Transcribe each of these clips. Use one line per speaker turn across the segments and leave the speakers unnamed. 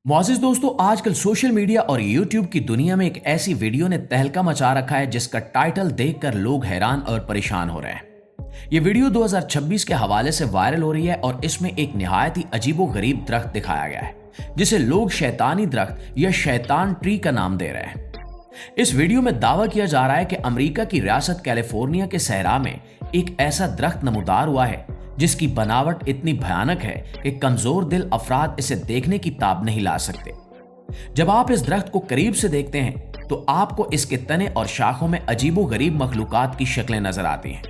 मुआज़िज़ दोस्तों, आजकल social media और यूट्यूब की दुनिया में एक ऐसी वीडियो ने तहलका मचा रखा है जिसका टाइटल देखकर लोग हैरान और परेशान हो रहे हैं। ये वीडियो 2026 के हवाले से वायरल हो रही है और इसमें एक निहायत ही अजीबोगरीब दरख्त दिखाया गया है जिसे लोग शैतानी दरख्त या शैतान ट्री का नाम दे रहे हैं। इस वीडियो में दावा किया जा रहा है कि अमेरिका की रियासत कैलिफोर्निया के सहरा में एक ऐसा दरख्त नमूदार हुआ है जिसकी बनावट इतनी भयानक है कि कमजोर दिल अफराद इसे देखने की ताब नहीं ला सकते। जब आप इस दरख्त को करीब से देखते हैं तो आपको इसके तने और शाखों में अजीबोगरीब मखलूकात की शक्लें नजर आती हैं।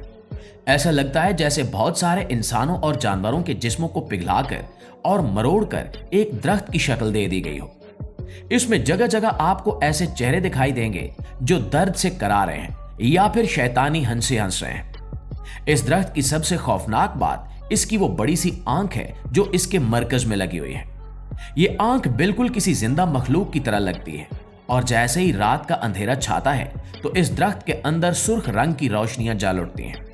ऐसा लगता है जैसे बहुत सारे इंसानों और जानवरों के जिस्मों को पिघलाकर और मरोड़कर एक दरख्त की शक्ल दे दी गई हो। इसमें जगह जगह आपको ऐसे चेहरे दिखाई देंगे जो दर्द से करा रहे हैं या फिर शैतानी हंसे हंस रहे हैं। इस दरख्त की सबसे खौफनाक बात इसकी वो बड़ी सी आंख है जो इसके मरकज में लगी हुई है। ये आंख बिल्कुल किसी जिंदा मखलूक की तरह लगती है और जैसे ही रात का अंधेरा छाता है तो इस दरख्त के अंदर सुर्ख रंग की रोशनियां जल उठती हैं।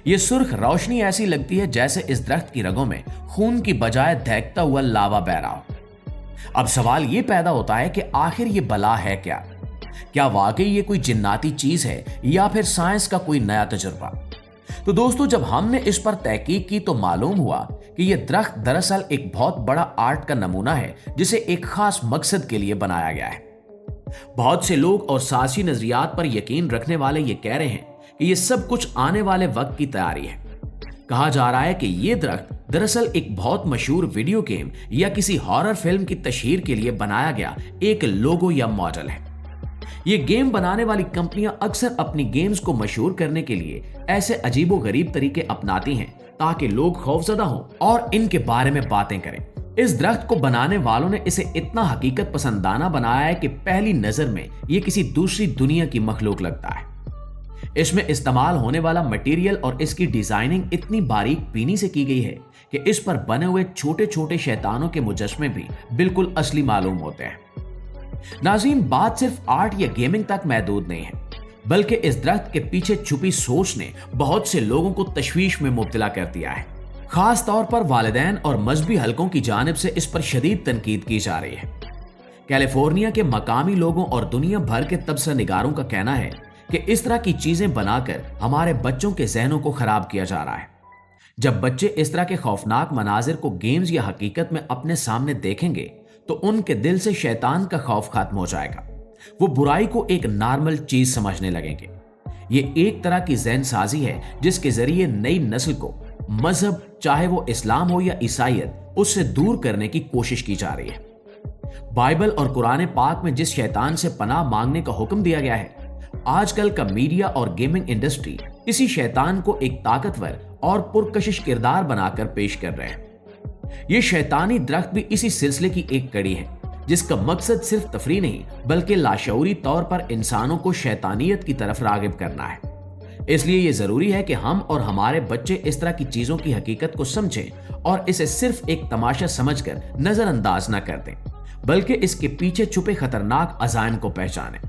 ये सुर्ख रोशनी ऐसी लगती है जैसे इस दरख्त की रगों में खून की बजाय दहकता हुआ लावा बह रहा हो। अब सवाल ये पैदा होता है कि आखिर ये बला है क्या वाकई ये कोई जिन्नाती चीज है या फिर साइंस का कोई नया तजुर्बा। तो दोस्तों, जब हमने इस पर तहकीक की तो मालूम हुआ कि यह दरख्त दरअसल एक बहुत बड़ा आर्ट का नमूना है जिसे एक खास मकसद के लिए बनाया गया है। बहुत से लोग और साजिशी नजरियात पर यकीन रखने वाले ये कह रहे हैं कि यह सब कुछ आने वाले वक्त की तैयारी है। कहा जा रहा है कि यह दरख्त दरअसल एक बहुत मशहूर वीडियो गेम या किसी हॉरर फिल्म की तशहीर के लिए बनाया गया एक लोगो या मॉडल है। ये गेम बनाने वाली कंपनियां अक्सर अपनी गेम्स को मशहूर करने के लिए ऐसे अजीबोगरीब तरीके अपनाती हैं ताकि लोग खौफजदा हों और इनके बारे में बातें करें। इस दरख्त को बनाने वालों ने इसे इतना हकीकत पसंदाना बनाया है कि पहली नजर में ये किसी दूसरी दुनिया की मखलूक लगता है। इसमें इस्तेमाल होने वाला मटेरियल और इसकी डिजाइनिंग इतनी बारीक पीनी से की गई है कि इस पर बने हुए छोटे छोटे शैतानों के मुजस्मे भी बिल्कुल असली मालूम होते हैं। नाज़रीन, बात सिर्फ आर्ट या गेमिंग तक महदूद नहीं है, बल्कि इस दरख्त के पीछे छुपी सोच ने बहुत से लोगों को तशवीश में मुब्तला कर दिया है। खास तौर पर वालिदैन और मजहबी हलकों की जानिब से इस पर शदीद तनकीद की जा रही है। कैलिफोर्निया के मकामी लोगों और दुनिया भर के तबसरा निगारों का कहना है कि इस तरह की चीजें बनाकर हमारे बच्चों के जहनों को खराब किया जा रहा है। जब बच्चे इस तरह के खौफनाक मनाजिर को गेम्स या हकीकत में अपने सामने देखेंगे तो उनके दिल से शैतान का खौफ खत्म हो जाएगा। वो बुराई को एक नॉर्मल चीज समझने लगेंगे। ये एक तरह की ज़हन साजी है जिसके जरिए नई नस्ल को मजहब, चाहे वो इस्लाम हो या ईसाईयत, उससे दूर करने की कोशिश की जा रही है। बाइबल और कुरान पाक में जिस शैतान से पनाह मांगने का हुक्म दिया गया है, आजकल का मीडिया और गेमिंग इंडस्ट्री इसी शैतान को एक ताकतवर और पुरकशिश किरदार बनाकर पेश कर रहे हैं। ये शैतानी दरख्त भी इसी सिलसिले की एक कड़ी है जिसका मकसद सिर्फ तफरीह नहीं बल्कि लाशऊरी तौर पर इंसानों को शैतानियत की तरफ रागिब करना है। इसलिए ये जरूरी है कि हम और हमारे बच्चे इस तरह की चीजों की हकीकत को समझें और इसे सिर्फ एक तमाशा समझकर नजरअंदाज न कर दें, बल्कि इसके पीछे छुपे खतरनाक अजायम को पहचानें।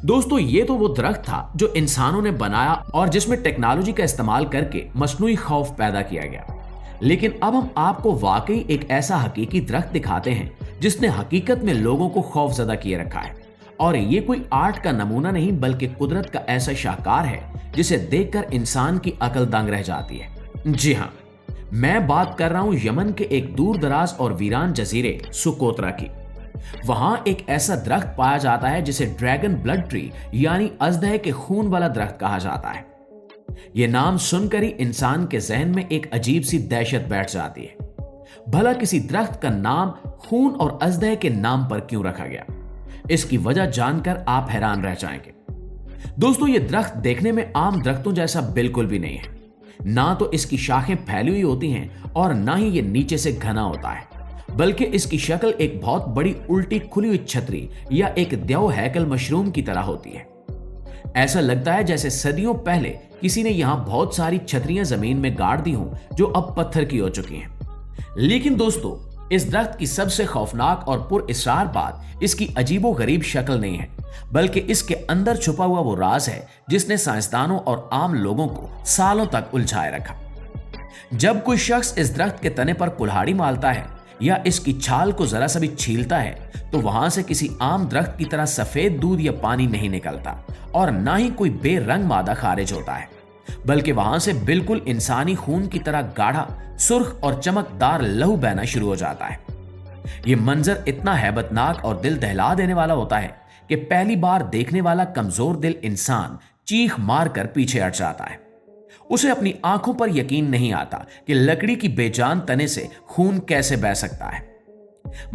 दोस्तों, ये तो वो दरख्त था जो इंसानों ने बनाया और जिसमें टेक्नोलॉजी का इस्तेमाल करके मसनूई खौफ पैदा किया गया। लेकिन अब हम आपको वाकई एक ऐसा हकीकी दरख्त दिखाते हैं जिसने हकीकत में लोगों को खौफजदा किए रखा है। और ये कोई आर्ट का नमूना नहीं बल्कि कुदरत का ऐसा शाहकार है जिसे देखकर इंसान की अकल दंग रह जाती है। जी हाँ, मैं बात कर रहा हूं यमन के एक दूर दराज और वीरान जजीरे सुकोत्रा की। वहां एक ऐसा दरख्त पाया जाता है जिसे ड्रैगन ब्लड ट्री यानी अजदह के खून वाला दरख्त कहा जाता है। यह नाम सुनकर ही इंसान के जहन में एक अजीब सी दहशत बैठ जाती है। भला किसी दरख्त का नाम खून और अजदह के नाम पर क्यों रखा गया? इसकी वजह जानकर आप हैरान रह जाएंगे। दोस्तों, यह दरख्त देखने में आम दरख्तों जैसा बिल्कुल भी नहीं है। ना तो इसकी शाखें फैली हुई होती हैं और ना ही यह नीचे से घना होता है, बल्कि इसकी शक्ल एक बहुत बड़ी उल्टी खुली हुई छतरी या एक द्यौ हैकल मशरूम की तरह होती है। ऐसा लगता है जैसे सदियों पहले किसी ने यहां बहुत सारी छतरियां जमीन में गाड़ दी हों जो अब पत्थर की हो चुकी हैं। लेकिन दोस्तों, इस दरख्त की सबसे खौफनाक और पुरअसरार बात इसकी अजीबोगरीब शक्ल नहीं है, बल्कि इसके अंदर छुपा हुआ वो राज है जिसने साइंसदानों और आम लोगों को सालों तक उलझाए रखा। जब कोई शख्स इस दरख्त के तने पर कुल्हाड़ी मारता है या इसकी छाल को जरा सा भी छीलता है तो वहां से किसी आम दरख्त की तरह सफेद दूध या पानी नहीं निकलता और ना ही कोई बेरंग मादा खारिज होता है, बल्कि वहां से बिल्कुल इंसानी खून की तरह गाढ़ा, सुर्ख और चमकदार लहू बहना शुरू हो जाता है। यह मंजर इतना हैबतनाक और दिल दहला देने वाला होता है कि पहली बार देखने वाला कमजोर दिल इंसान चीख मारकर पीछे हट जाता है। उसे अपनी आंखों पर यकीन नहीं आता कि लकड़ी की बेजान तने से खून कैसे बह सकता है।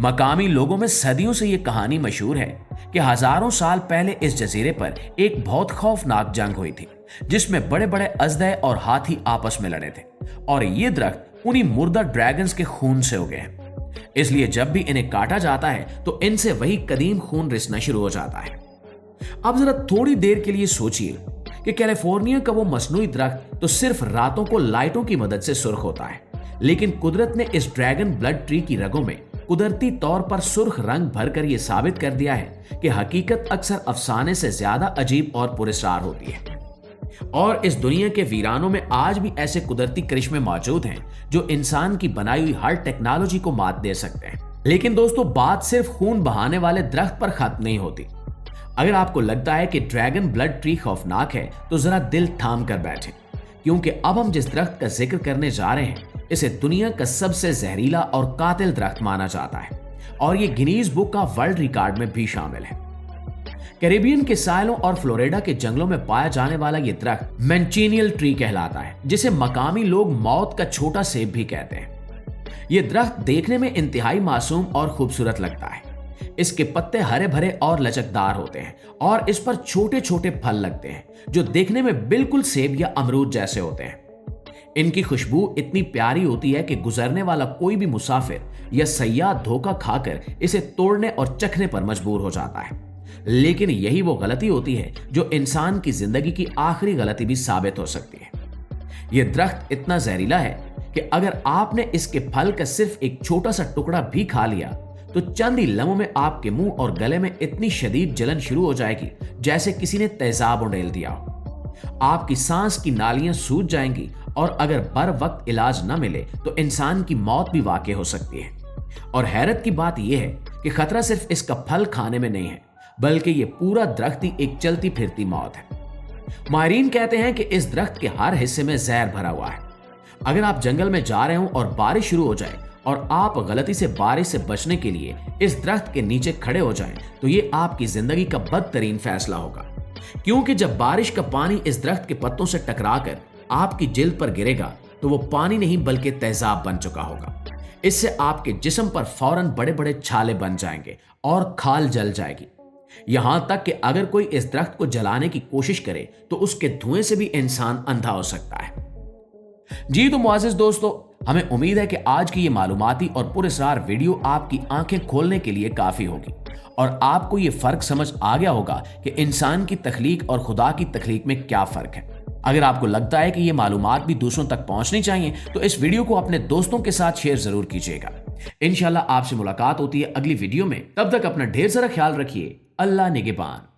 मकामी लोगों में सदियों से यह कहानी मशहूर है कि हजारों साल पहले इस जजीरे पर एक बहुत खौफनाक जंग हुई थी, जिसमें बड़े बड़े अजदे और हाथी आपस में लड़े थे और ये दरख्त उन्हीं मुर्दा ड्रैगन्स के खून से उगे हैं। इसलिए जब भी इन्हें काटा जाता है तो इनसे वही कदीम खून रिसना शुरू हो जाता है। अब जरा थोड़ी देर के लिए सोचिए कि कैलिफोर्निया का वो मसनूई दरख्त तो सिर्फ रातों को लाइटों की मदद से सुर्ख होता है, लेकिन कुदरत ने इस ड्रैगन ब्लड ट्री की रगों में कुदरती तौर पर सुर्ख रंग भरकर यह साबित कर दिया है कि हकीकत अक्सर अफसाने से ज्यादा अजीब और पुरस्कार होती है। और इस दुनिया के वीरानों में आज भी ऐसे कुदरती करिश्मे मौजूद हैं जो इंसान की बनाई हुई हर टेक्नोलॉजी को मात दे सकते हैं। लेकिन दोस्तों, बात सिर्फ खून बहाने वाले दरख्त पर खत्म नहीं होती। अगर आपको लगता है कि ड्रैगन ब्लड ट्री खौफनाक है तो जरा दिल थाम कर बैठे, क्योंकि अब हम जिस दरख्त का जिक्र करने जा रहे हैं इसे दुनिया का सबसे जहरीला और कातिल दरख्त माना जाता है और ये गिनीज बुक का वर्ल्ड रिकॉर्ड में भी शामिल है। कैरिबियन के साइलों और फ्लोरिडा के जंगलों में पाया जाने वाला यह दरख्त मैंचीनियल ट्री कहलाता है, जिसे मकामी लोग मौत का छोटा सेब भी कहते हैं। यह दरख्त देखने में इंतहाई मासूम और खूबसूरत लगता है। इसके पत्ते हरे भरे और लचकदार होते हैं और इस पर छोटे छोटे फल लगते हैं जो देखने में बिल्कुल सेब या अमरूद जैसे होते हैं। इनकी खुशबू इतनी प्यारी होती है कि गुजरने वाला कोई भी मुसाफिर या सयाह धोखा खाकर इसे तोड़ने और चखने पर मजबूर हो जाता है। लेकिन यही वो गलती होती है जो इंसान की जिंदगी की आखिरी गलती भी साबित हो सकती है। यह दरख्त इतना जहरीला है कि अगर आपने इसके फल का सिर्फ एक छोटा सा टुकड़ा भी खा लिया तो चंद ही लम्हों में आपके मुंह और गले में इतनी शदीद जलन शुरू हो जाएगी जैसे किसी ने तेजाब उंडेल दिया हो। आपकी सांस की नालियां सूज जाएंगी और अगर बर वक्त इलाज न मिले तो इंसान की मौत भी वाक़ई हो सकती है। और हैरत की बात यह है कि खतरा सिर्फ इसका फल खाने में नहीं है, बल्कि ये पूरा दरख्त ही एक चलती फिरती मौत है। माहिरीन कहते हैं कि इस दरख्त के हर हिस्से में जहर भरा हुआ है। अगर आप जंगल में जा रहे हो और बारिश शुरू हो जाए और आप गलती से बारिश से बचने के लिए इस दरख्त के नीचे खड़े हो जाएं, तो ये आपकी जिंदगी का बदतरीन फैसला होगा, क्योंकि जब बारिश का पानी इस दरख्त के पत्तों से टकराकर आपकी जिल्द पर गिरेगा तो वो पानी नहीं बल्कि तेजाब बन चुका होगा। इससे आपके जिस्म पर फौरन बड़े बड़े छाले बन जाएंगे और खाल जल जाएगी। यहां तक कि अगर कोई इस दरख्त को जलाने की कोशिश करे तो उसके धुएं से भी इंसान अंधा हो सकता है। जी तो मुआज़िज़ दोस्तों, हमें उम्मीद है कि आज की ये मालूमाती और पुरअसरार वीडियो आपकी आंखें खोलने के लिए काफी होगी और आपको ये फर्क समझ आ गया होगा कि इंसान की तख्लीक और खुदा की तख्लीक में क्या फर्क है। अगर आपको लगता है कि ये मालूमात भी दूसरों तक पहुंचनी चाहिए तो इस वीडियो को अपने दोस्तों के साथ शेयर जरूर कीजिएगा। इंशाल्लाह आपसे मुलाकात होती है अगली वीडियो में। तब तक अपना ढेर सारा ख्याल रखिए। अल्लाह निगहबान।